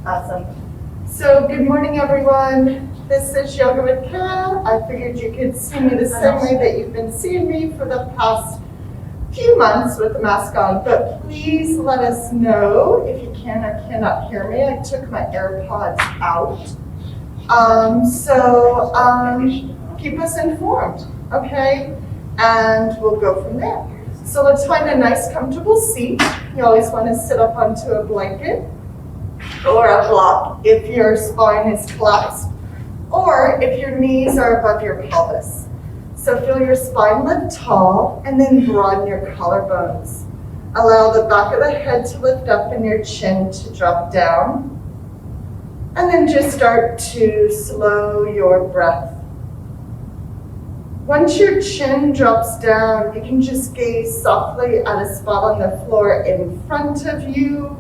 Awesome. So good morning, everyone. This is Yoga with Kara. I figured you could see me the same way that you've been seeing me for the past few months with the mask on, but please let us know if you can or cannot hear me. I took my AirPods out. Keep us informed, okay? And we'll go from there. So let's find a nice comfortable seat. You always want to sit up onto a blanket or a block if your spine is collapsed or if your knees are above your pelvis. So feel your spine lift tall and then broaden your collarbones. Allow the back of the head to lift up and your chin to drop down. And then just start to slow your breath. Once your chin drops down, you can just gaze softly at a spot on the floor in front of you,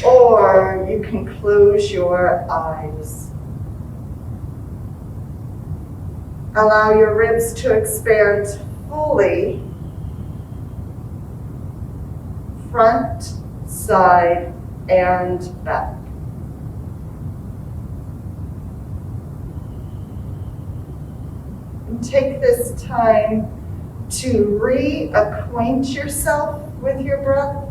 or you can close your eyes. Allow your ribs to expand fully, front, side, and back. And take this time to reacquaint yourself with your breath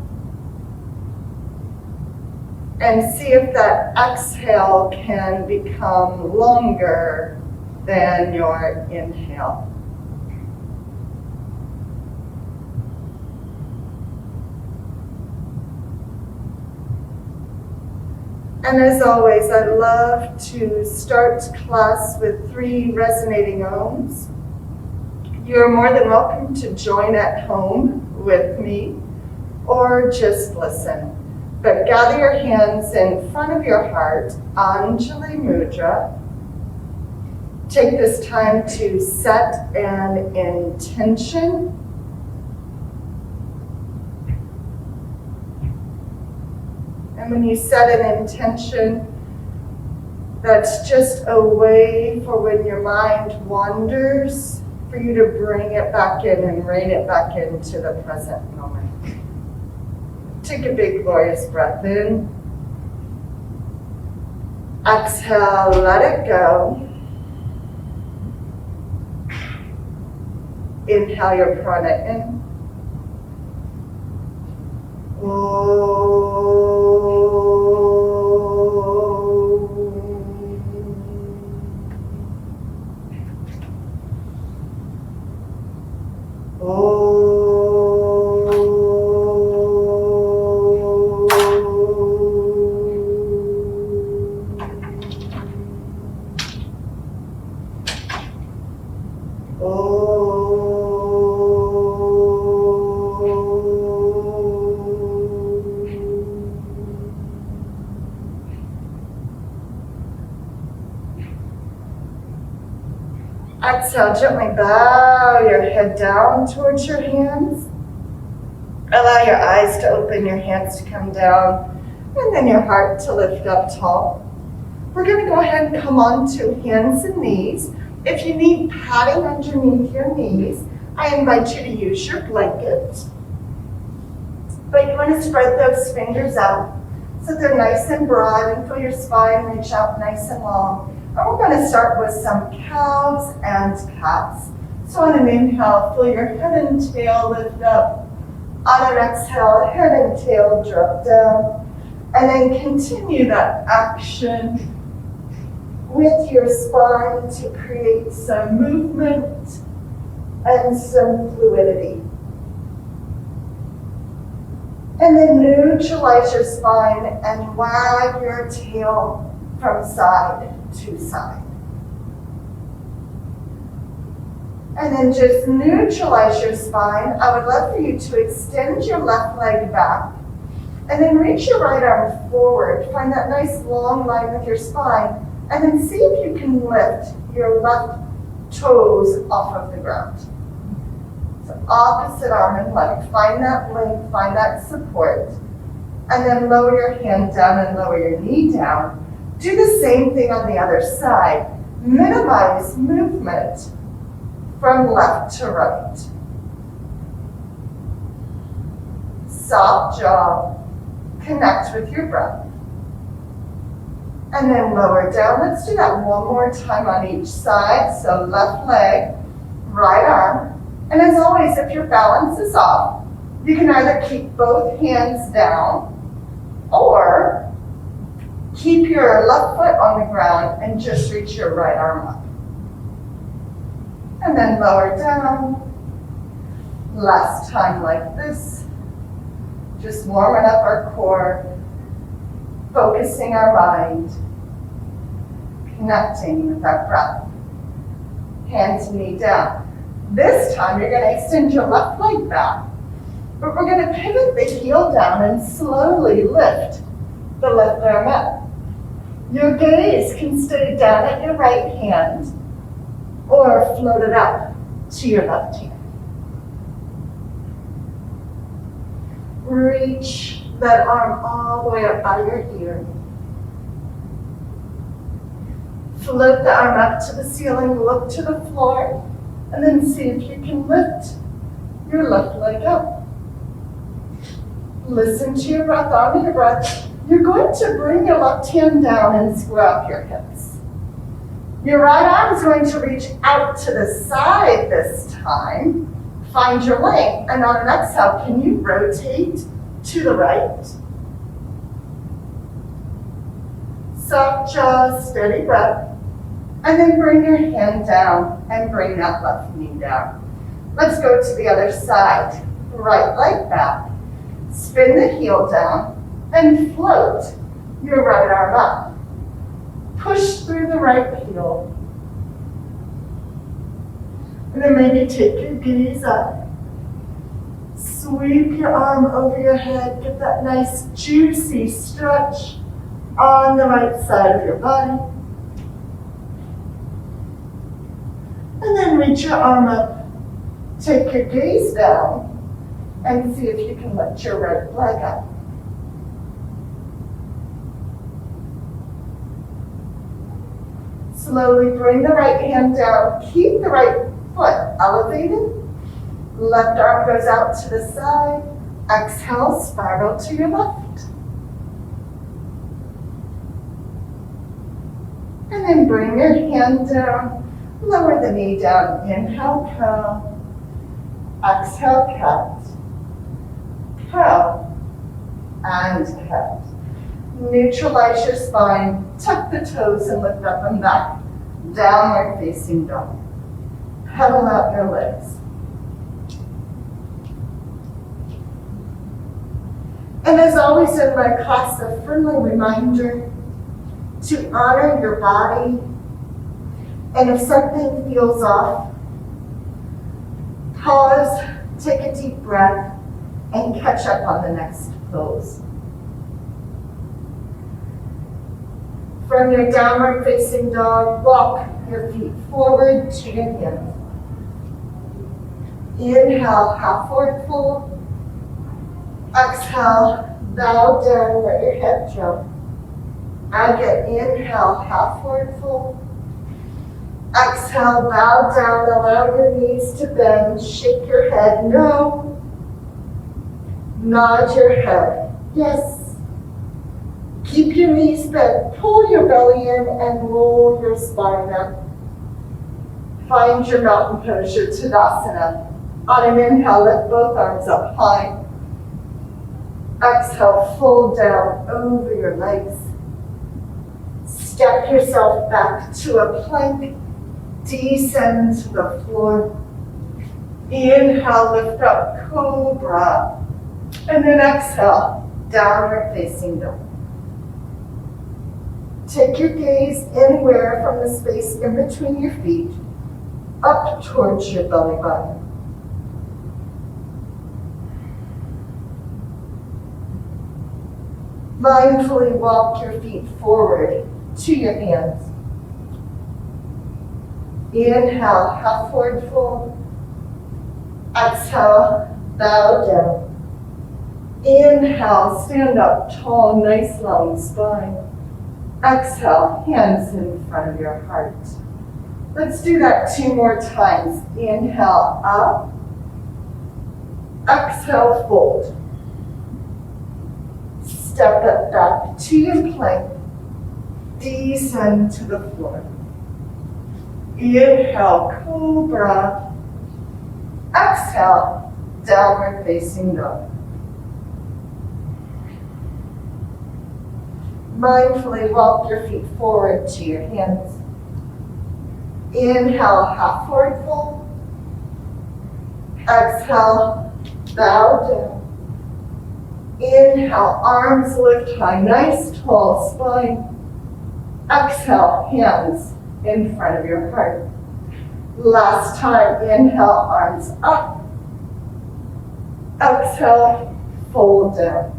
and see if that exhale can become longer than your inhale. And as always, I love to start class with 3 resonating ohms. You're more than welcome to join at home with me or just listen. But gather your hands in front of your heart, Anjali Mudra. Take this time to set an intention. And when you set an intention, that's just a way for when your mind wanders, for you to bring it back in and rein it back into the present moment. Take a big, glorious breath in. Exhale, let it go. Inhale your prana in. Exhale, gently bow your head down towards your hands. Allow your eyes to open, your hands to come down, and then your heart to lift up tall. We're going to go ahead and come onto hands and knees. If you need padding underneath your knees, I invite you to use your blanket. But you want to spread those fingers out so they're nice and broad and feel your spine reach out nice and long. And we're going to start with some cows and cats. So on an inhale, feel your head and tail lift up. On an exhale, head and tail drop down. And then continue that action with your spine to create some movement and some fluidity. And then neutralize your spine and wag your tail from side to side. And then just neutralize your spine. I would love for you to extend your left leg back and then reach your right arm forward. Find that nice long line with your spine and then see if you can lift your left toes off of the ground. So opposite arm and leg. Find that length, find that support. And then lower your hand down and lower your knee down. Do the same thing on the other side. Minimize movement from left to right. Soft jaw, connect with your breath. And then lower down. Let's do that one more time on each side. So left leg, right arm. And as always, if your balance is off, you can either keep both hands down or keep your left foot on the ground and just reach your right arm up. And then lower down. Last time like this. Just warming up our core, focusing our mind, connecting with our breath. Hand to knee down. This time you're going to extend your left leg back, but we're going to pivot the heel down and slowly lift the left arm up. Your gaze can stay down at your right hand or float it up to your left hand. Reach that arm all the way up by your ear. Float the arm up to the ceiling, look to the floor, and then see if you can lift your left leg up. Listen to your breath, honor your breath. You're going to bring your left hand down and square up your hips. Your right arm is going to reach out to the side this time. Find your length, and on an exhale, can you rotate to the right? Soft jaw, steady breath. And then bring your hand down and bring that left knee down. Let's go to the other side. Right leg back. Spin the heel down and float your right arm up. Push through the right heel. And then maybe take your gaze up. Sweep your arm over your head. Get that nice juicy stretch on the right side of your body. And then reach your arm up. Take your gaze down and see if you can lift your right leg up. Slowly bring the right hand down. Keep the right foot elevated. Left arm goes out to the side. Exhale, spiral to your left. And then bring your hand down. Lower the knee down. Inhale, cow. Exhale, cat. Cow. And cat. Neutralize your spine. Tuck the toes and lift up and back. Downward facing dog. Pedal out your legs. And as always in my class, a friendly reminder to honor your body. And if something feels off, pause, take a deep breath, and catch up on the next pose. From your downward facing dog, walk your feet forward to your hands. Inhale, half forward fold. Exhale, bow down, let your head drop. Again, inhale, half forward fold. Exhale, bow down, allow your knees to bend, shake your head, no. Nod your head, yes. Keep your knees bent, pull your belly in and roll your spine up. Find your mountain pose, your Tadasana. On an inhale, lift both arms up high. Exhale, fold down over your legs. Step yourself back to a plank. Descend to the floor. Inhale, lift up, cobra. And then exhale, downward facing dog. Take your gaze anywhere from the space in between your feet, up towards your belly button. Mindfully walk your feet forward to your hands. Inhale, half forward fold. Exhale, bow down. Inhale, stand up tall, nice long spine. Exhale, hands in front of your heart. Let's do that 2 more times. Inhale, up. Exhale, fold. Step it back to your plank. Descend to the floor. Inhale, cobra. Exhale, downward facing dog. Mindfully walk your feet forward to your hands. Inhale, half forward fold. Exhale, bow down. Inhale, arms lift high, nice tall spine. Exhale, hands in front of your heart. Last time, inhale, arms up. Exhale, fold down.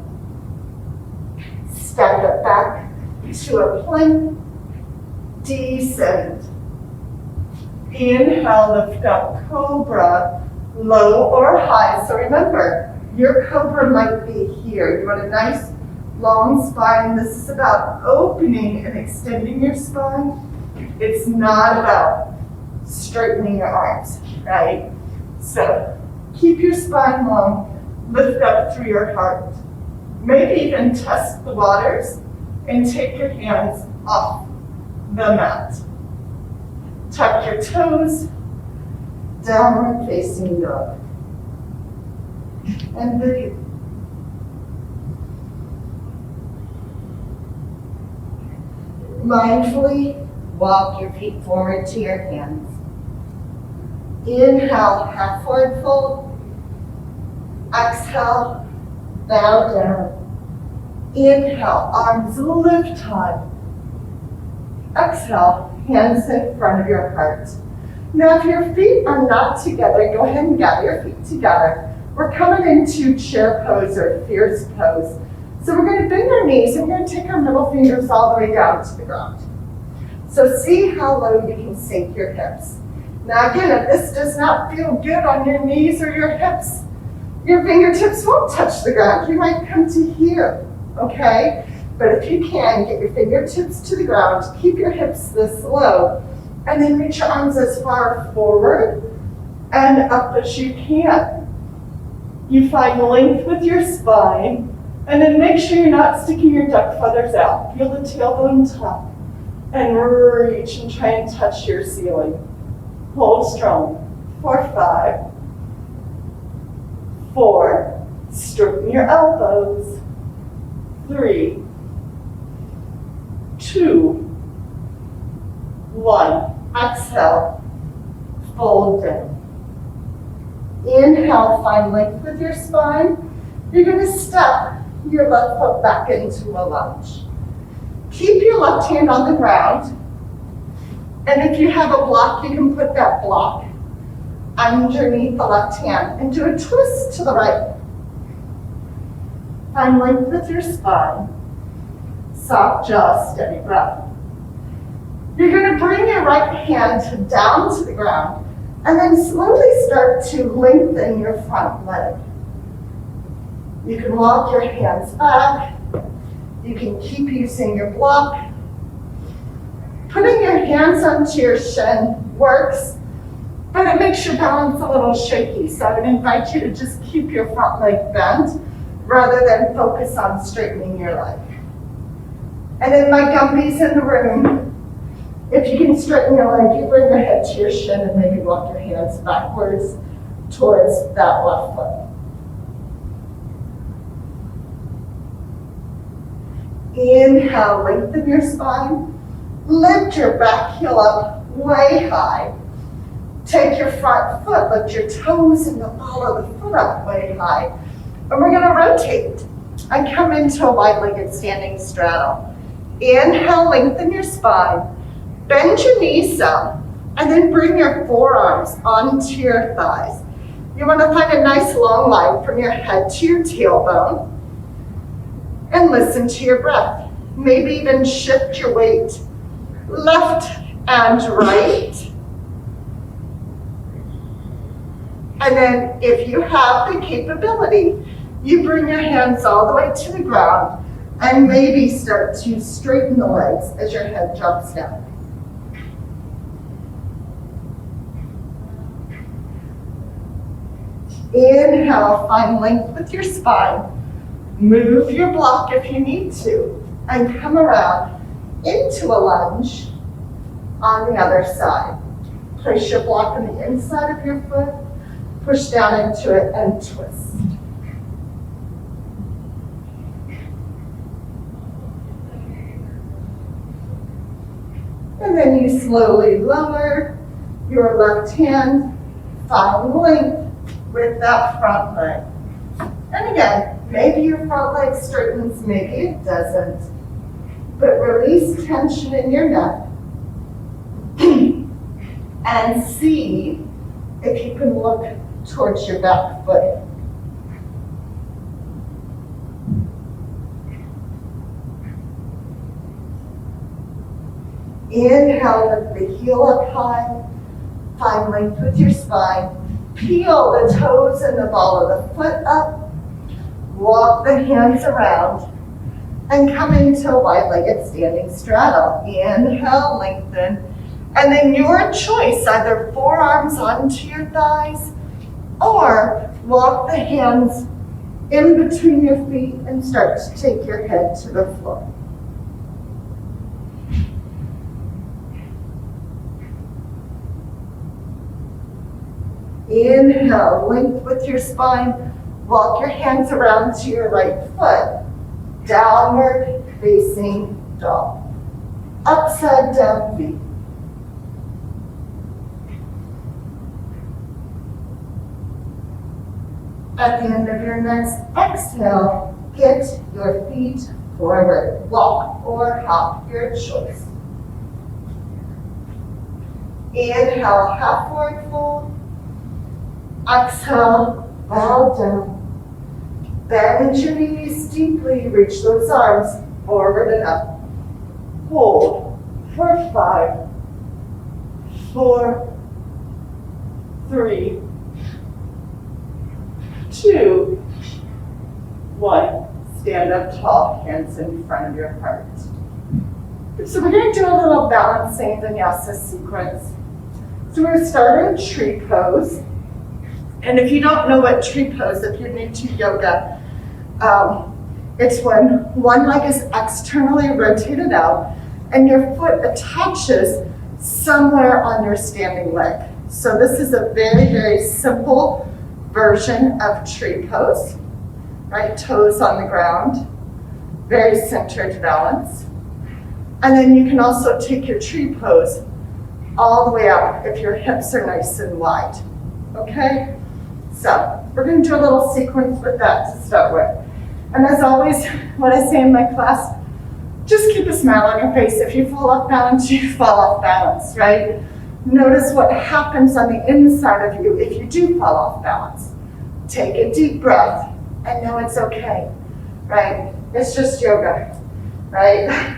Step it back to a plank. Descend. Inhale, lift up, cobra, low or high. So remember, your cobra might be here. You want a nice long spine. This is about opening and extending your spine. It's not about straightening your arms, right? So keep your spine long, lift up through your heart. Maybe even test the waters and take your hands off the mat. Tuck your toes, downward facing dog. And breathe. Mindfully walk your feet forward to your hands. Inhale, half forward fold. Exhale, bow down. Inhale, arms lift high. Exhale, hands in front of your heart. Now, if your feet are not together, go ahead and gather your feet together. We're coming into chair pose or fierce pose. So we're going to bend our knees and we're going to take our middle fingers all the way down to the ground. So see how low you can sink your hips. Now again, if this does not feel good on your knees or your hips, your fingertips won't touch the ground. You might come to here, okay? But if you can, get your fingertips to the ground, keep your hips this low, and then reach your arms as far forward and up as you can. You find length with your spine, and then make sure you're not sticking your duck feathers out. Feel the tailbone tuck, and reach and try and touch your ceiling. Hold strong for 5, 4, straighten your elbows, 3, 2, 1. Exhale, fold down. Inhale, find length with your spine. You're going to step your left foot back into a lunge. Keep your left hand on the ground. And if you have a block, you can put that block underneath the left hand and do a twist to the right. Find length with your spine. Soft jaw, steady breath. You're going to bring your right hand down to the ground and then slowly start to lengthen your front leg. You can walk your hands back. You can keep using your block. Putting your hands onto your shin works, but it makes your balance a little shaky. So I would invite you to just keep your front leg bent rather than focus on straightening your leg. And then my gumbies in the room, if you can straighten your leg, you bring your head to your shin and maybe walk your hands backwards towards that left foot. Inhale, lengthen your spine. Lift your back heel up way high. Take your front foot, lift your toes and the ball of the foot up way high. And we're going to rotate and come into a wide-legged standing straddle. Inhale, lengthen your spine. Bend your knees some, and then bring your forearms onto your thighs. You want to find a nice long line from your head to your tailbone. And listen to your breath. Maybe even shift your weight left and right. And then if you have the capability, you bring your hands all the way to the ground and maybe start to straighten the legs as your head drops down. Inhale, find length with your spine. Move your block if you need to, and come around into a lunge on the other side. Place your block on the inside of your foot, push down into it and twist. And then you slowly lower your left hand, find length with that front leg. And again, maybe your front leg straightens, maybe it doesn't. But release tension in your neck and see if you can look towards your back foot. Inhale, lift the heel up high, find length with your spine. Peel the toes and the ball of the foot up, walk the hands around, and come into a wide-legged standing straddle. Inhale, lengthen, and then your choice, either forearms onto your thighs, or walk the hands in between your feet and start to take your head to the floor. Inhale, length with your spine, walk your hands around to your right foot, downward facing dog, upside down V. At the end of your next exhale, get your feet forward, walk or hop, your choice. Inhale, half forward fold. Exhale, bow down. Bend your knees deeply, reach those arms forward and up. Hold for 5, 4, 3, 2, 1. Stand up tall, hands in front of your heart. So we're going to do a little balancing vinyasa sequence. So we're starting tree pose. And if you don't know what tree pose, if you're new to yoga, it's when one leg is externally rotated out and your foot attaches somewhere on your standing leg. So this is a very, very simple version of tree pose, right? Toes on the ground, very centered balance. And then you can also take your tree pose all the way up if your hips are nice and wide, okay? So we're going to do a little sequence with that to start with. And as always, what I say in my class, just keep a smile on your face. If you fall off balance, you fall off balance, right? Notice what happens on the inside of you if you do fall off balance. Take a deep breath and know it's okay, right? It's just yoga, right?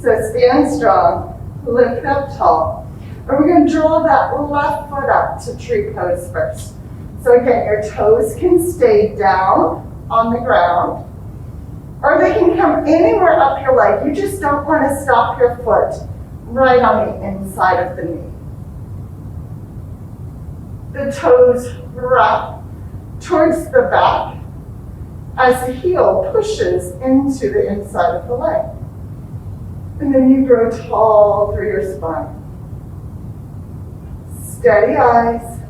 So stand strong, lift up tall. And we're going to draw that left foot up to tree pose first. So again, your toes can stay down on the ground, or they can come anywhere up your leg. You just don't want to stop your foot right on the inside of the knee. The toes wrap towards the back as the heel pushes into the inside of the leg. And then you grow tall through your spine. Steady eyes,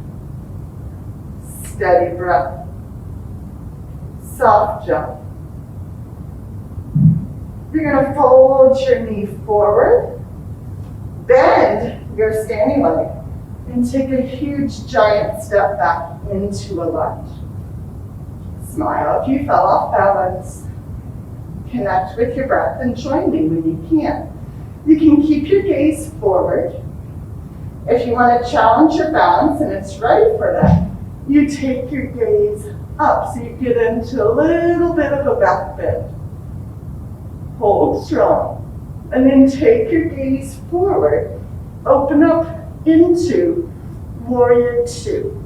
steady breath, soft jump. You're going to fold your knee forward, bend your standing leg, and take a huge giant step back into a lunge. Smile if you fell off balance. Connect with your breath and join me when you can. You can keep your gaze forward. If you want to challenge your balance and it's ready for that, you take your gaze up so you get into a little bit of a back bend. Hold strong. And then take your gaze forward. Open up into Warrior Two.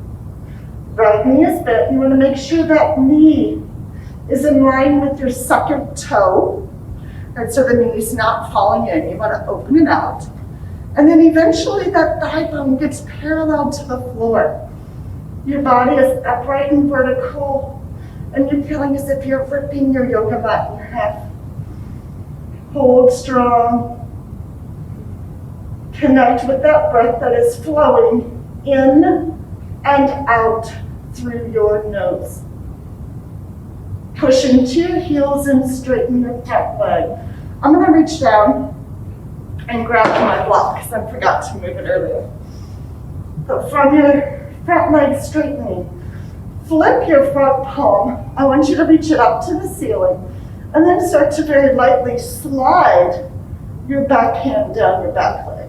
Right knee is bent. You want to make sure that knee is in line with your second toe. And so the knee's not falling in. You want to open it out. And then eventually that thigh bone gets parallel to the floor. Your body is upright and vertical, and you're feeling as if you're ripping your yoga mat in half. Hold strong. Connect with that breath that is flowing in and out through your nose. Push into your heels and straighten your front leg. I'm gonna reach down and grab my block because I forgot to move it earlier. But from your front leg straightening, flip your front palm. I want you to reach it up to the ceiling and then start to very lightly slide your back hand down your back leg.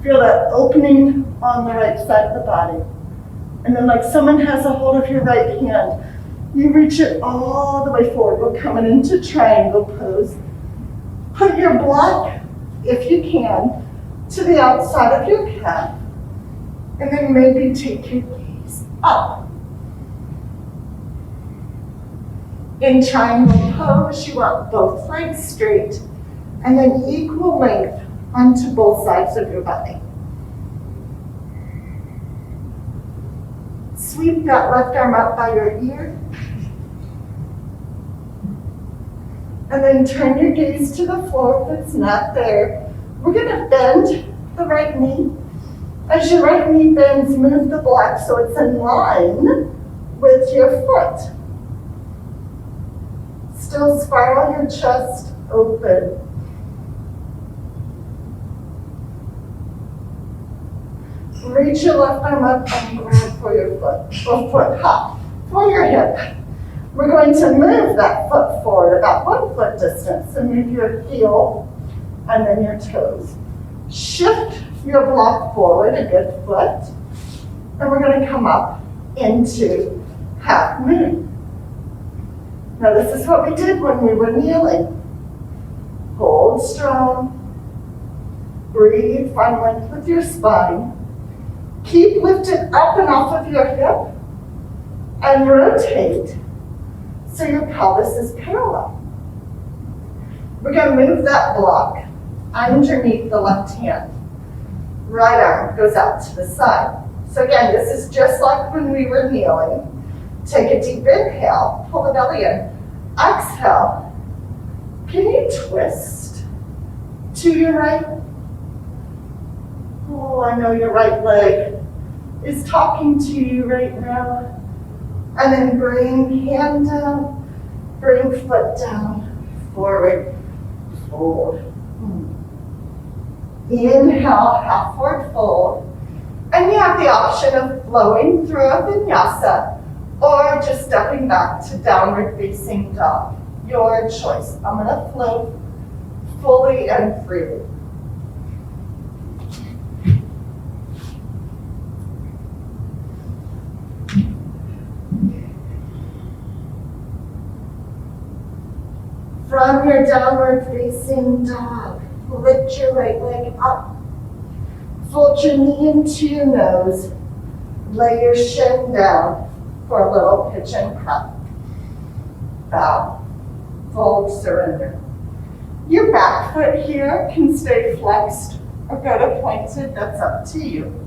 Feel that opening on the right side of the body. And then like someone has a hold of your right hand, you reach it all the way forward. We're coming into triangle pose. Put your block, if you can, to the outside of your calf. And then maybe take your gaze up. In triangle pose, you want both legs straight and then equal length onto both sides of your body. Sweep that left arm up by your ear. And then turn your gaze to the floor if it's not there. We're gonna bend the right knee. As your right knee bends, move the block so it's in line with your foot. Still spiral your chest open. Reach your left arm up and grab for your foot, or foot hop, for your hip. We're going to move that foot forward about 1 foot distance and move your heel and then your toes. Shift your block forward a good foot, and we're going to come up into half moon. Now this is what we did when we were kneeling. Hold strong. Breathe, find length with your spine. Keep lifted up and off of your hip and rotate so your pelvis is parallel. We're going to move that block underneath the left hand. Right arm goes out to the side. So again, this is just like when we were kneeling. Take a deep inhale, pull the belly in. Exhale. Can you twist to your right? Oh, I know your right leg is talking to you right now. And then bring hand down, bring foot down, forward, fold. Inhale, half forward fold. And you have the option of flowing through a vinyasa or just stepping back to downward facing dog. Your choice. I'm gonna flow fully and freely. From your downward facing dog, lift your right leg up. Fold your knee into your nose. Lay your shin down for a little pigeon crab. Bow, fold, surrender. Your back foot here can stay flexed or go to pointed, that's up to you.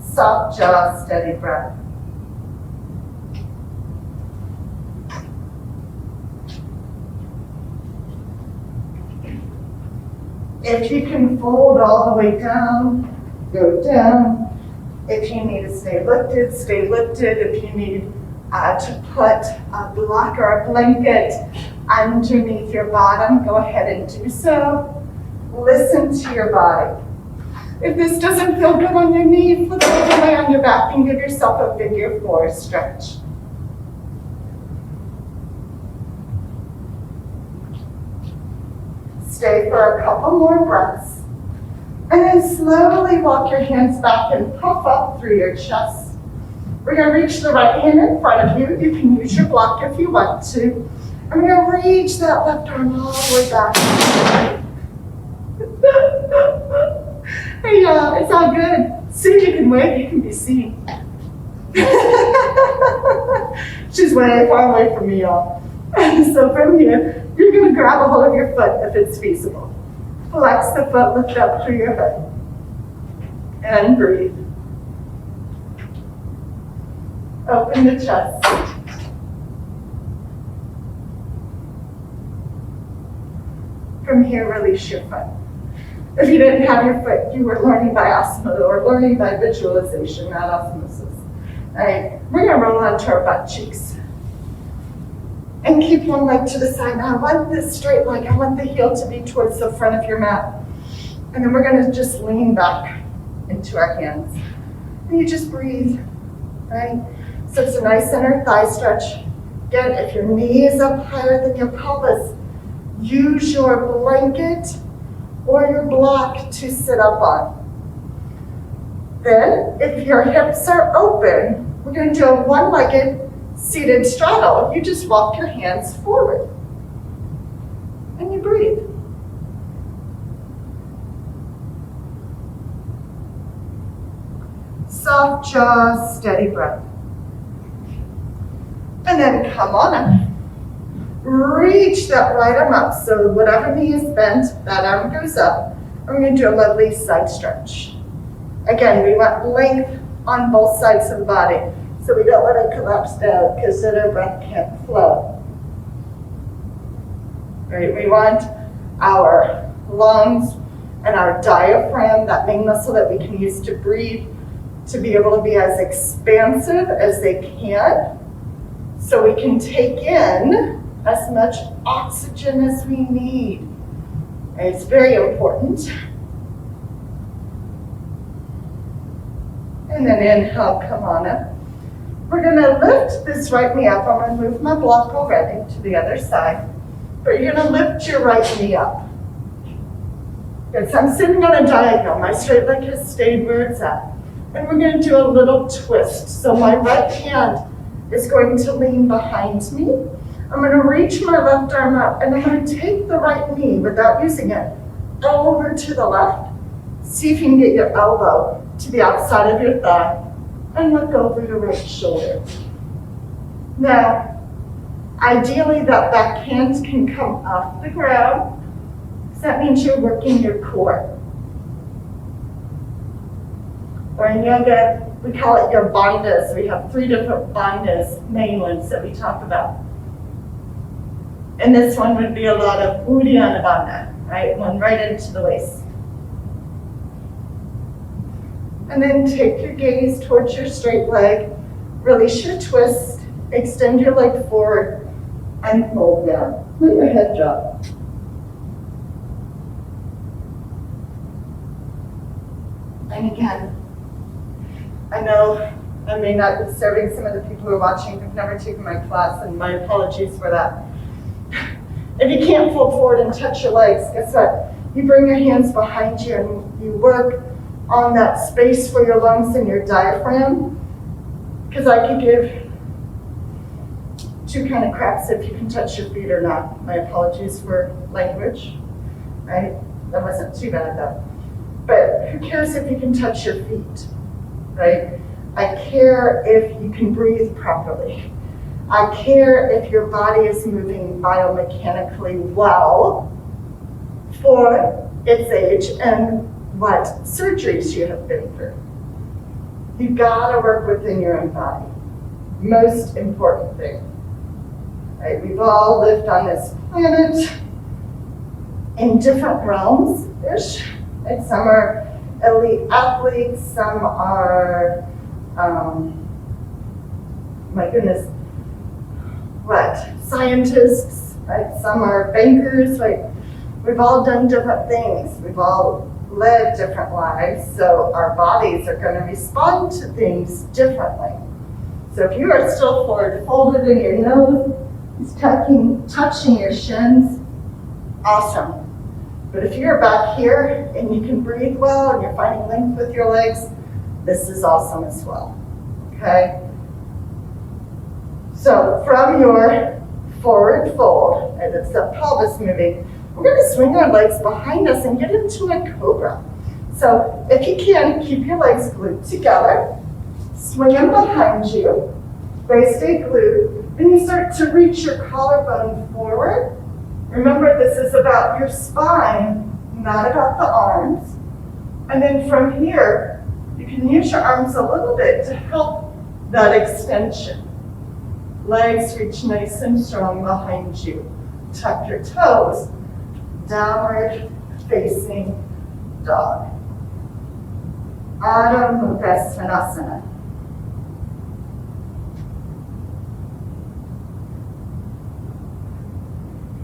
Soft jaw, steady breath. If you can fold all the way down, go down. If you need to stay lifted, stay lifted. If you need to put a block or a blanket underneath your bottom, go ahead and do so. Listen to your body. If this doesn't feel good on your knee, flip it away on your back and give yourself a figure 4 stretch. Stay for a couple more breaths. And then slowly walk your hands back and puff up through your chest. We're going to reach the right hand in front of you. You can use your block if you want to. And we're going to reach that left arm all the way back. Hey, it's all good. Soon you can wave, you can be seen. She's way far away from me, y'all. So from here, you're going to grab a hold of your foot if it's feasible. Flex the foot, lift up through your head. And breathe. Open the chest. From here, release your foot. If you didn't have your foot, you were learning by asana or learning by visualization, not osmosis. All right, we're gonna roll onto our butt cheeks. And keep one leg to the side. Now I want this straight leg, I want the heel to be towards the front of your mat. And then we're gonna just lean back into our hands. And you just breathe, right? So it's a nice inner thigh stretch. Again, if your knee is up higher than your pelvis, use your blanket or your block to sit up on. Then, if your hips are open, we're going to do a one-legged seated straddle. You just walk your hands forward and you breathe. Soft jaw, steady breath. And then come on up. Reach that right arm up. So whatever knee is bent, that arm goes up. And we're going to do a lovely side stretch. Again, we want length on both sides of the body. So we don't let it collapse down because then our breath can't flow. Right? We want our lungs and our diaphragm, that main muscle that we can use to breathe, to be able to be as expansive as they can, so we can take in as much oxygen as we need. And it's very important. And then inhale, come on up. We're gonna lift this right knee up. I'm gonna move my block already to the other side. But you're gonna lift your right knee up. Good, so I'm sitting on a diagonal. My straight leg has stayed where it's at. And we're gonna do a little twist. So my right hand is going to lean behind me. I'm gonna reach my left arm up and I'm gonna take the right knee without using it over to the left. See if you can get your elbow to the outside of your thigh and look over your right shoulder. Now, ideally that back hand can come off the ground, because that means you're working your core. Or in yoga, we call it your bandhas. We have 3 different bandhas, main ones that we talk about. And this one would be a lot of Uddiyana Bandha, right? One right into the waist. And then take your gaze towards your straight leg, release your twist, extend your leg forward, and fold down. Let your head drop. And again, I know I may not be serving some of the people who are watching who've never taken my class, and my apologies for that. If you can't fold forward and touch your legs, guess what? You bring your hands behind you and you work on that space for your lungs and your diaphragm. Because I could give 2 kind of craps if you can touch your feet or not. My apologies for language, right? That wasn't too bad though. But who cares if you can touch your feet, right? I care if you can breathe properly. I care if your body is moving biomechanically well for its age and what surgeries you have been through. You gotta work within your own body. Most important thing. Right? We've all lived on this planet in different realms-ish. Right? Some are elite athletes, some are, my goodness, scientists, right? Some are bankers, right? We've all done different things. We've all led different lives, so our bodies are going to respond to things differently. So if you are still forward folded and your nose is touching your shins, awesome. But if you're back here and you can breathe well and you're finding length with your legs, this is awesome as well, okay? So from your forward fold, and it's the pelvis moving, we're going to swing our legs behind us and get into a cobra. So if you can, keep your legs glued together, swing them behind you, they stay glued, and you start to reach your collarbone forward. Remember, this is about your spine, not about the arms. And then from here, you can use your arms a little bit to help that extension. Legs reach nice and strong behind you. Tuck your toes. downward facing dog. Adho Mukha Svanasana.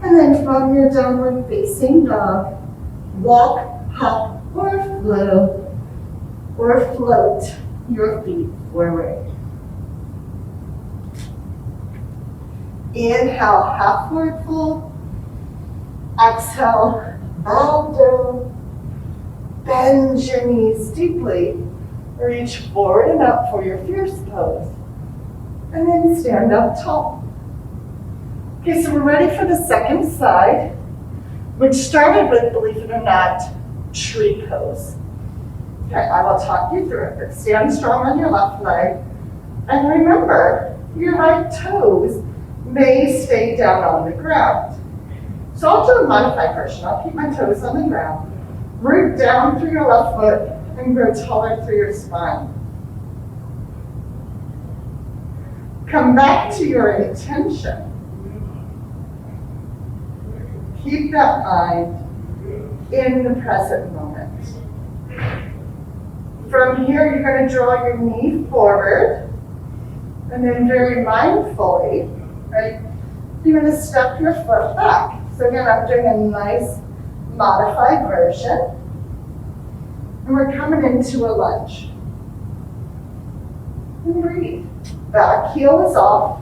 And then from your downward facing dog, walk, hop, or float your feet forward. Inhale, half forward fold. Exhale, bow down. Bend your knees deeply. Reach forward and up for your fierce pose. And then stand up tall. Okay, so we're ready for the second side, which started with, believe it or not, tree pose. Okay, I will talk you through it, but stand strong on your left leg. And remember, your right toes may stay down on the ground. So I'll do a modified version. I'll keep my toes on the ground, root down through your left foot, and grow taller through your spine. Come back to your intention. Keep that mind in the present moment. From here, you're going to draw your knee forward, and then very mindfully, right, you're going to step your foot back. So again, I'm doing a nice modified version, and we're coming into a lunge. And breathe. Back heel is off,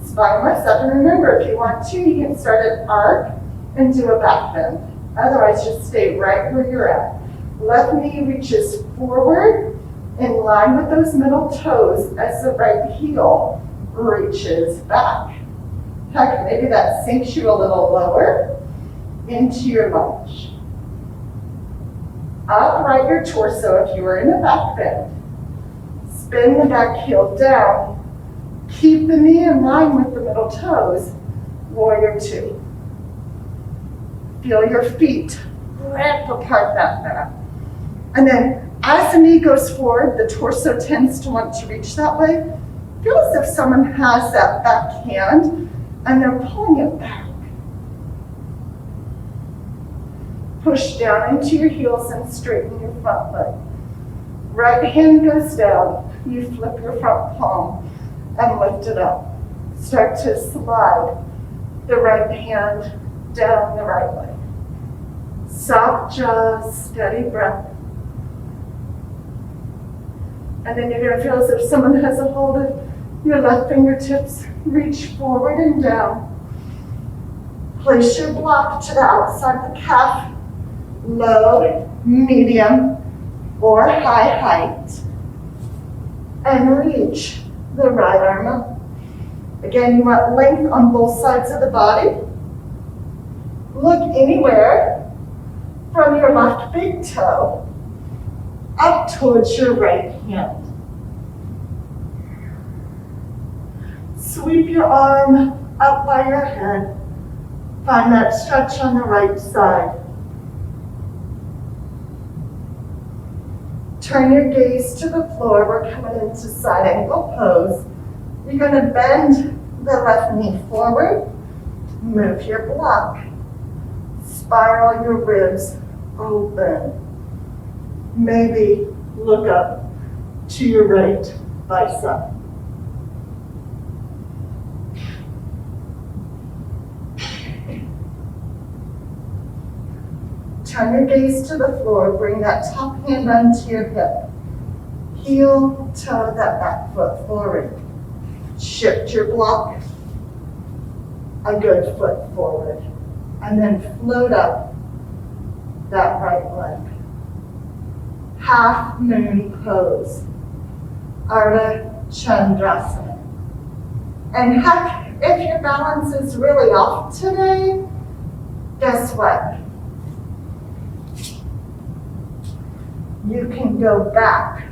spine lifts up, and remember, if you want to, you can start at arc and do a back bend. Otherwise, just stay right where you're at. Left knee reaches forward in line with those middle toes as the right heel reaches back. Heck, maybe that sinks you a little lower into your lunge. Upright your torso if you are in a back bend. Spin the back heel down. Keep the knee in line with the middle toes. Warrior two. Feel your feet rip apart that back. And then as the knee goes forward, the torso tends to want to reach that way. Feel as if someone has that back hand and they're pulling it back. Push down into your heels and straighten your front leg. Right hand goes down. You flip your front palm and lift it up. Start to slide the right hand down the right leg. Soft jaws, steady breath. And then you're going to feel as if someone has a hold of your left fingertips. Reach forward and down. Place your block to the outside of the calf. Low, medium, or high height. And reach the right arm up. Again, you want length on both sides of the body. Look anywhere from your left big toe up towards your right hand. Sweep your arm up by your head. Find that stretch on the right side. Turn your gaze to the floor. We're coming into side angle pose. You're going to bend the left knee forward. Move your block. Spiral your ribs open. Maybe look up to your right bicep. Turn your gaze to the floor. Bring that top hand onto your hip. Heel, toe that back foot forward. Shift your block a good foot forward. And then float up that right leg. Half moon pose. Ardha Chandrasana. And heck, if your balance is really off today, guess what? You can go back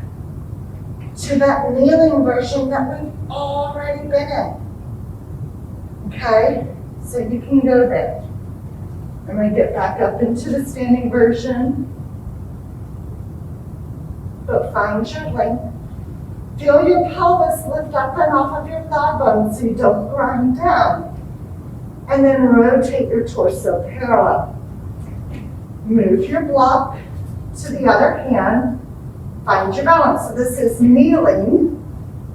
to that kneeling version that we've already been in. Okay? So you can go there. I'm going to get back up into the standing version. But find your length. Feel your pelvis lift up and off of your thigh bone so you don't grind down. And then rotate your torso parallel. Move your block to the other hand. Find your balance. So this is kneeling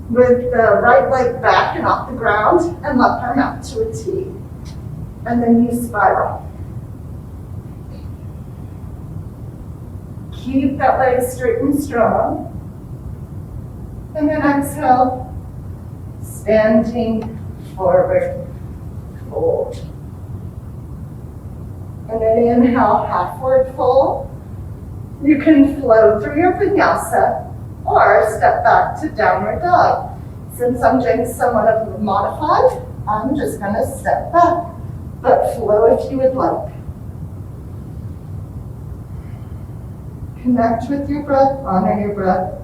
with the right leg back and off the ground and left arm out to a T. And then you spiral. Keep that leg straight and strong. And then exhale, standing forward, fold. And then inhale, half-forward fold. You can flow through your vinyasa or step back to downward dog. Since I'm doing somewhat of a modified, I'm just going to step back, but flow if you would like. Connect with your breath, honor your breath.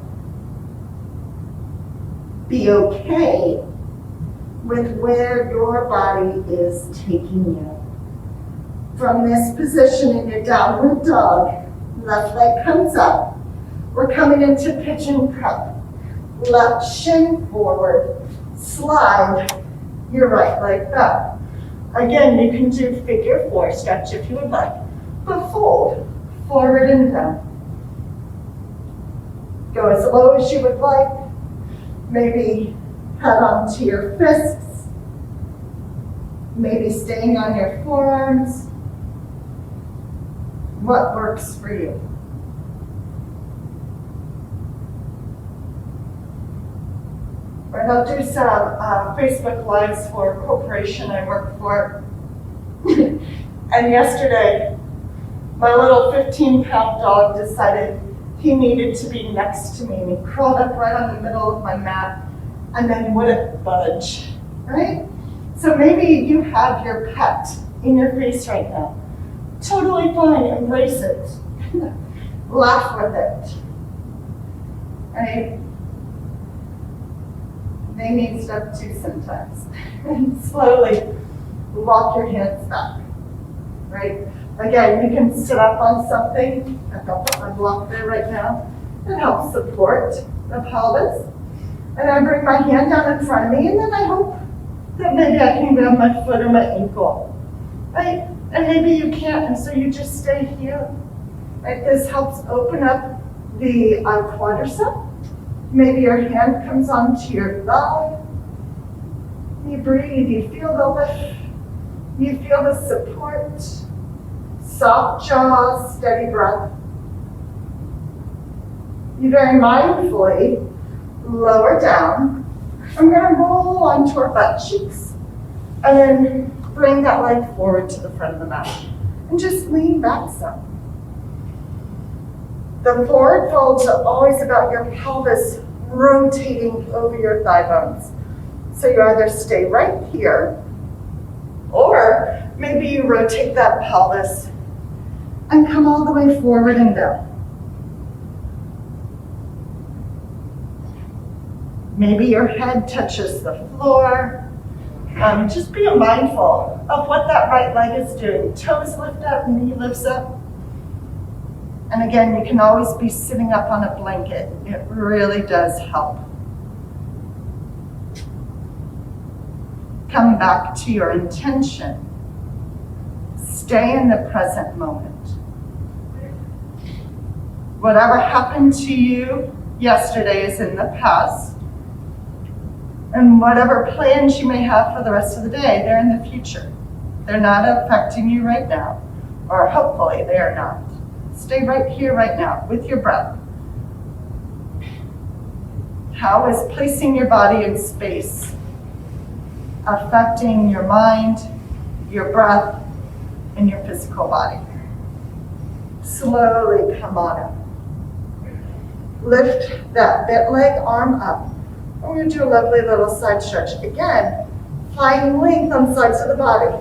Be okay with where your body is taking you. From this position in your downward dog, left leg comes up. We're coming into pigeon prep. Left shin forward, slide your right leg back. Again, you can do figure four stretch if you would like, but fold forward and down. Go as low as you would like. Maybe head onto your fists. Maybe staying on your forearms. What works for you? Or I'll do some Facebook Lives for a corporation I work for. And yesterday, my little 15-pound dog decided he needed to be next to me, and he crawled up right on the middle of my mat and then wouldn't budge, right? So maybe you have your pet in your face right now. Totally fine, embrace it. Laugh with it, right? They need stuff too sometimes. And slowly walk your hands back, right? Again, you can sit up on something. I've got my block there right now. It helps support the pelvis. And I bring my hand down in front of me, and then I hope that maybe I can grab my foot or my ankle, right? And maybe you can't, and so you just stay here. Right? This helps open up the quadricep. Maybe your hand comes onto your thigh. You breathe, you feel the lift, you feel the support. Soft jaw, steady breath. You very mindfully lower down. I'm going to roll onto our butt cheeks and then bring that leg forward to the front of the mat and just lean back some. The forward folds are always about your pelvis rotating over your thigh bones. So you either stay right here, or maybe you rotate that pelvis and come all the way forward and down. Maybe your head touches the floor. Just be mindful of what that right leg is doing. Toes lift up, knee lifts up. And again, you can always be sitting up on a blanket. It really does help. Come back to your intention. Stay in the present moment. Whatever happened to you yesterday is in the past. And whatever plans you may have for the rest of the day, they're in the future. They're not affecting you right now, or hopefully they are not. Stay right here, right now, with your breath. How is placing your body in space affecting your mind, your breath, and your physical body? Slowly come on up. Lift that bent leg arm up. We're going to do a lovely little side stretch. Again, find length on sides of the body.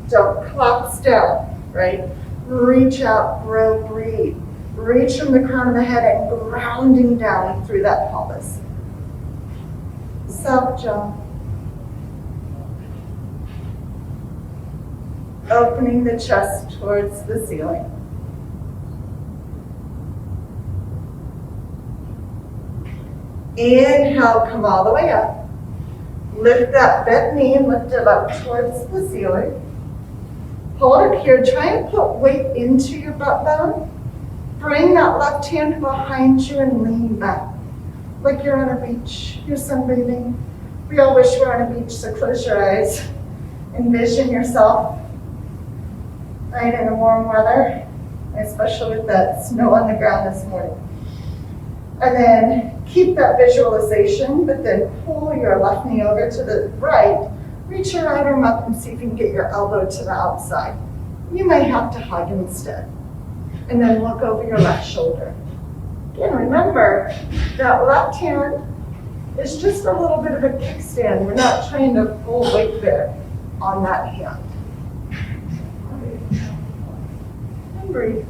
Don't collapse down, right? Reach out, grow, breathe. Reach from the crown of the head and grounding down through that pelvis. South jaw. Opening the chest towards the ceiling. Inhale, come all the way up. Lift that bent knee and lift it up towards the ceiling. Hold it here. Try and put weight into your butt bone. Bring that left hand behind you and lean back. Like you're on a beach. You're sunbathing. We all wish we were on a beach, so close your eyes. Envision yourself right in the warm weather, especially with that snow on the ground this morning. And then keep that visualization, but then pull your left knee over to the right. Reach your right arm up and see if you can get your elbow to the outside. You may have to hug instead. And then look over your left shoulder. Again, remember, that left hand is just a little bit of a kickstand. We're not trying to full weight there on that hand. And breathe.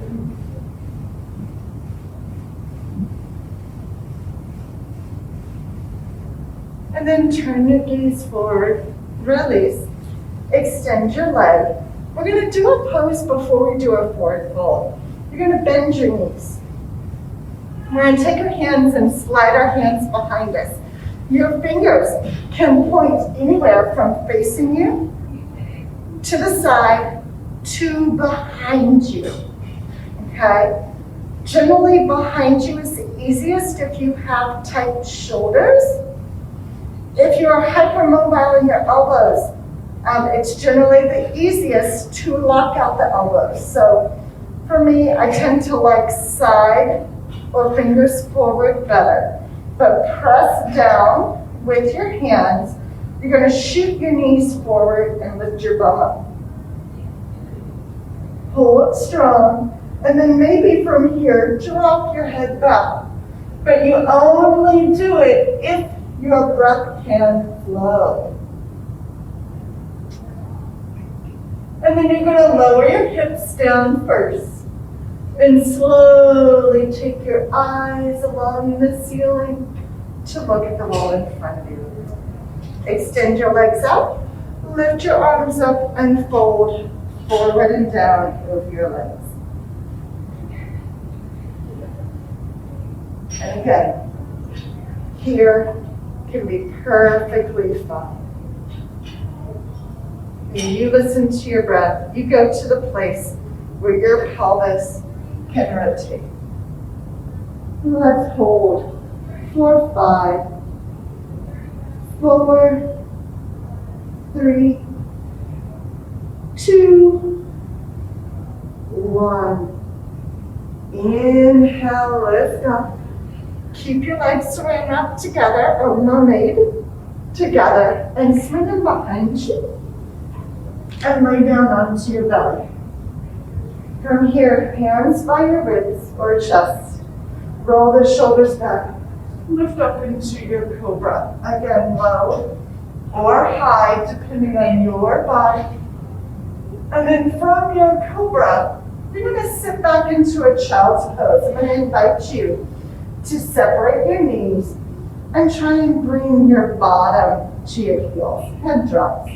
And then turn your gaze forward, release, extend your leg. We're gonna do a pose before we do a forward fold. You're gonna bend your knees. We're gonna take our hands and slide our hands behind us. Your fingers can point anywhere from facing you, to the side, to behind you, okay? Generally behind you is the easiest if you have tight shoulders. If you're hypermobile in your elbows, it's generally the easiest to lock out the elbows. So for me, I tend to like side or fingers forward better. But press down with your hands. You're going to shoot your knees forward and lift your bum up. Pull it strong. And then maybe from here, drop your head back. But you only do it if your breath can flow. And then you're going to lower your hips down first. And slowly take your eyes along the ceiling to look at the wall in front of you. Extend your legs out, lift your arms up, and fold forward and down over your legs. And again, here can be perfectly fine. And you listen to your breath. You go to the place where your pelvis can rotate. Let's hold for 5, 4, 3, 2, 1. Inhale, lift up. Keep your legs swaying up together, or mermaid together, and swing them behind you. And lay down onto your belly. From here, hands by your ribs or chest. Roll the shoulders back. Lift up into your cobra. Again, low or high, depending on your body. And then from your cobra, you're going to sit back into a child's pose. I'm going to invite you to separate your knees and try and bring your bottom to your heels. Head drops.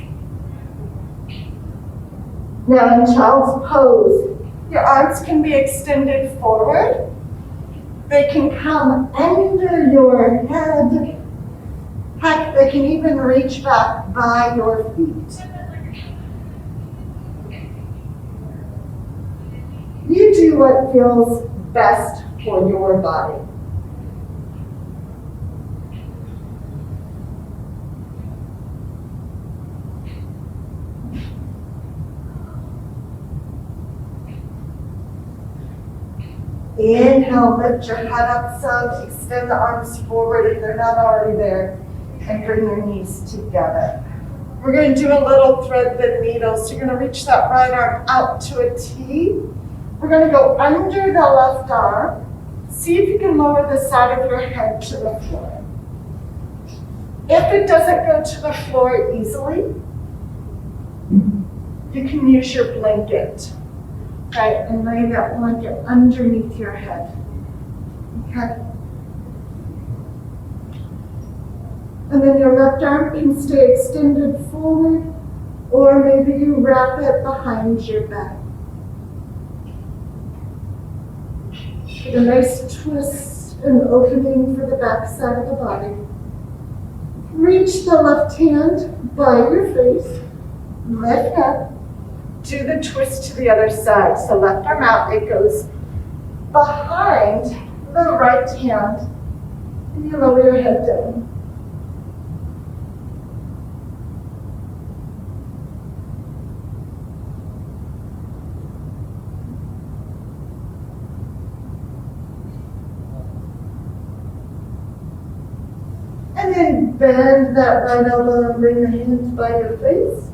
Now in child's pose, your arms can be extended forward. They can come under your head. Heck, they can even reach back by your feet. You do what feels best for your body. Inhale, lift your head up some, extend the arms forward if they're not already there, and bring your knees together. We're going to do a little thread the needle, so you're going to reach that right arm out to a T. We're going to go under the left arm. See if you can lower the side of your head to the floor. If it doesn't go to the floor easily, you can use your blanket. Okay, and lay that blanket underneath your head. Okay. And then your left arm can stay extended forward, or maybe you wrap it behind your back. Get a nice twist and opening for the back side of the body. Reach the left hand by your face, lift up, Do the twist to the other side. So left arm out, it goes behind the right hand, and you lower your head down. And then bend that right elbow and bring the hands by your face.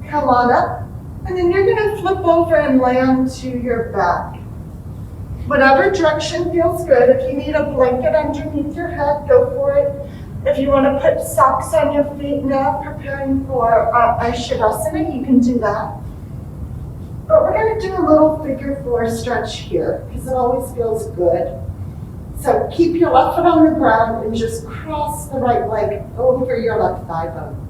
Come on up. And then you're going to flip over and land to your back. Whatever direction feels good. If you need a blanket underneath your head, go for it. If you want to put socks on your feet now, preparing for Shavasana, you can do that. But we're going to do a little figure 4 stretch here because it always feels good. So keep your left foot on the ground and just cross the right leg over your left thigh bone.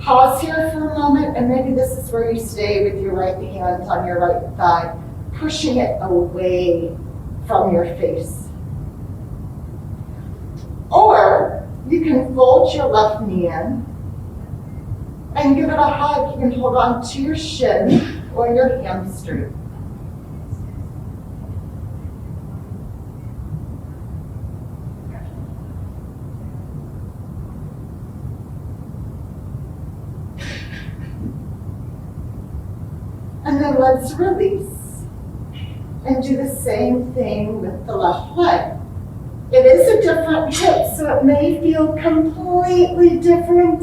Pause here for a moment, and maybe this is where you stay with your right hand on your right thigh, pushing it away from your face. Or you can fold your left knee in and give it a hug. You can hold on to your shin or your hamstring. And then let's release and do the same thing with the left leg. It is a different hip, so it may feel completely different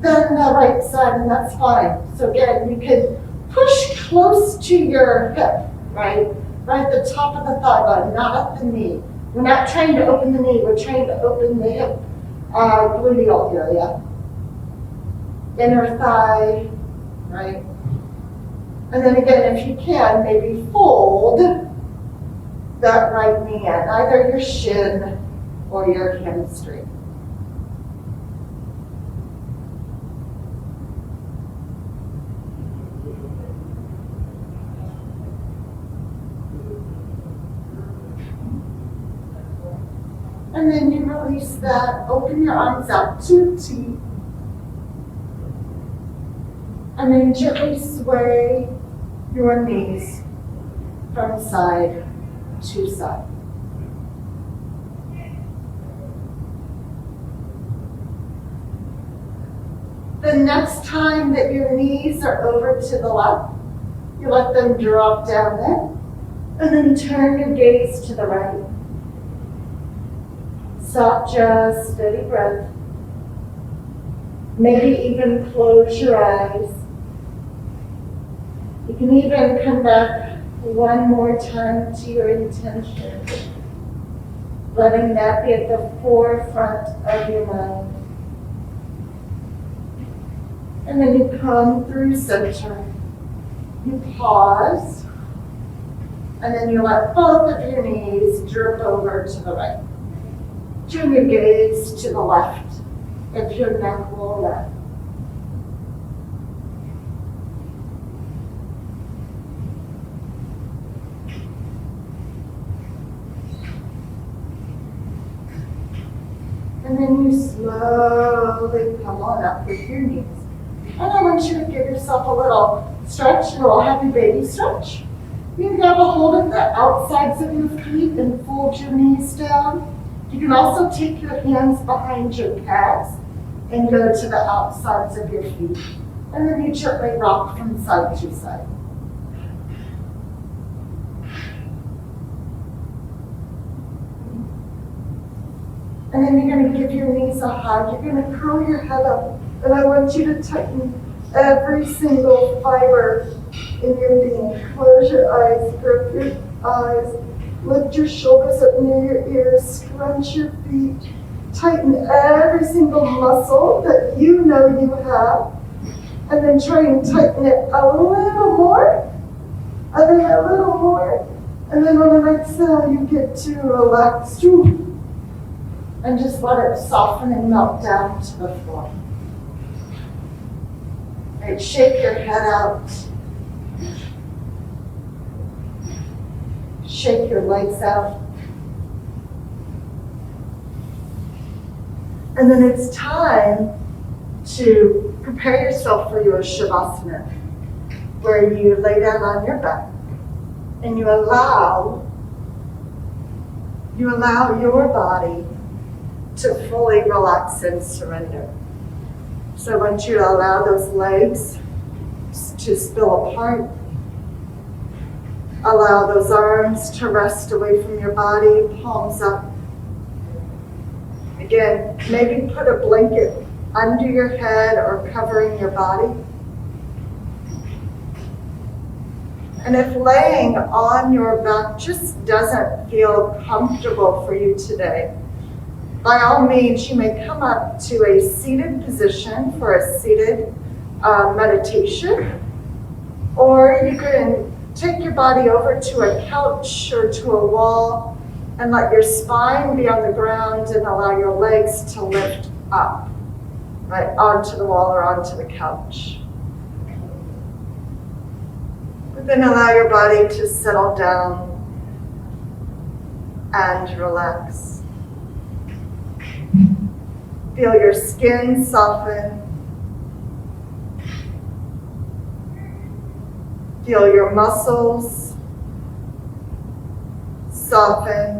than the right side, and that's fine. So again, you can push close to your hip, right? Right at the top of the thigh bone, not at the knee. We're not trying to open the knee, we're trying to open the hip gluteal area. Inner thigh, right? And then again, if you can, maybe fold that right knee in, either your shin or your hamstring. And then you release that, open your arms out to a T, and then gently sway your knees from side to side. The next time that your knees are over to the left, you let them drop down there, and then turn your gaze to the right. Soft, just steady breath. Maybe even close your eyes. You can even come back one more time to your intention, letting that be at the forefront of your mind. And then you come through center. You pause, and then you let both of your knees droop over to the right. Turn your gaze to the left if your neck will allow. And then you slowly come on up with your knees. And I want you to give yourself a little stretch, a little happy baby stretch. You can grab a hold of the outsides of your feet and fold your knees down. You can also take your hands behind your calves and go to the outsides of your feet. And then you gently rock from side to side. And then you're going to give your knees a hug. You're going to curl your head up. And I want you to tighten every single fiber in your being. Close your eyes, grip your eyes, lift your shoulders up near your ears, scrunch your feet, tighten every single muscle that you know you have, and then try and tighten it a little more, and then a little more, and then on the exhale you get to relax and just let it soften and melt down to the floor. Right, shake your head out. Shake your legs out. And then it's time to prepare yourself for your Shavasana, where you lay down on your back and you allow your body to fully relax and surrender. So I want you to allow those legs to spill apart. Allow those arms to rest away from your body, palms up. Again, maybe put a blanket under your head or covering your body. And if laying on your back just doesn't feel comfortable for you today, by all means, you may come up to a seated position for a seated meditation, or you can take your body over to a couch or to a wall and let your spine be on the ground and allow your legs to lift up, right, onto the wall or onto the couch. But then allow your body to settle down and relax. Feel your skin soften. Feel your muscles soften.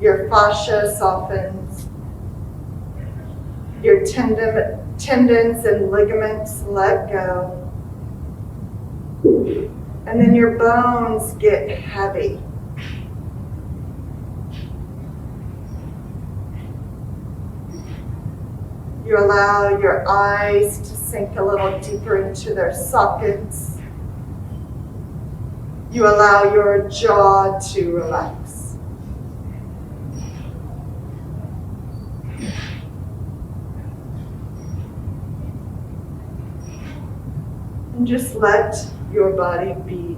Your fascia softens. Your tendons and ligaments let go. And then your bones get heavy. You allow your eyes to sink a little deeper into their sockets. You allow your jaw to relax. And just let your body be.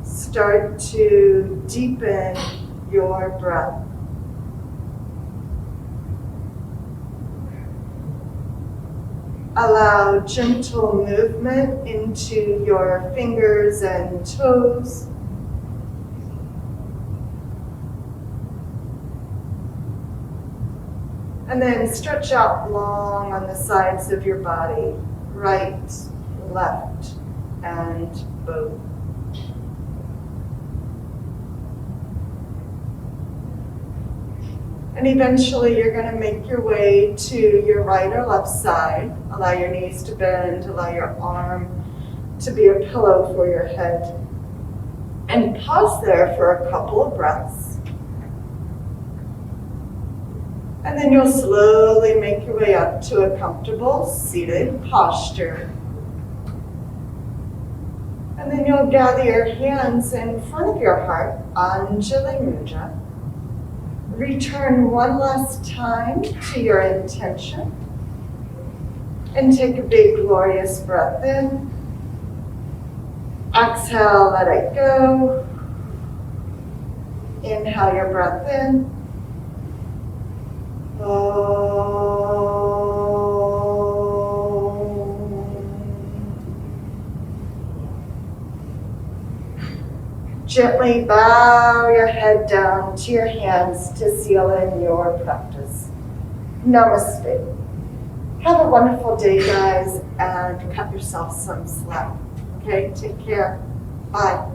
Start to deepen your breath. Allow gentle movement into your fingers and toes. And then stretch out long on the sides of your body, right, left, and both. And eventually you're going to make your way to your right or left side. Allow your knees to bend, allow your arm to be a pillow for your head. And pause there for a couple of breaths. And then you'll slowly make your way up to a comfortable seated posture. And then you'll gather your hands in front of your heart, Anjali Mudra. Return one last time to your intention. And take a big, glorious breath in. Exhale, let it go. Inhale your breath in. Gently bow your head down to your hands to seal in your practice. Namaste. Have a wonderful day, guys, and cut yourself some slack. Okay, take care. Bye.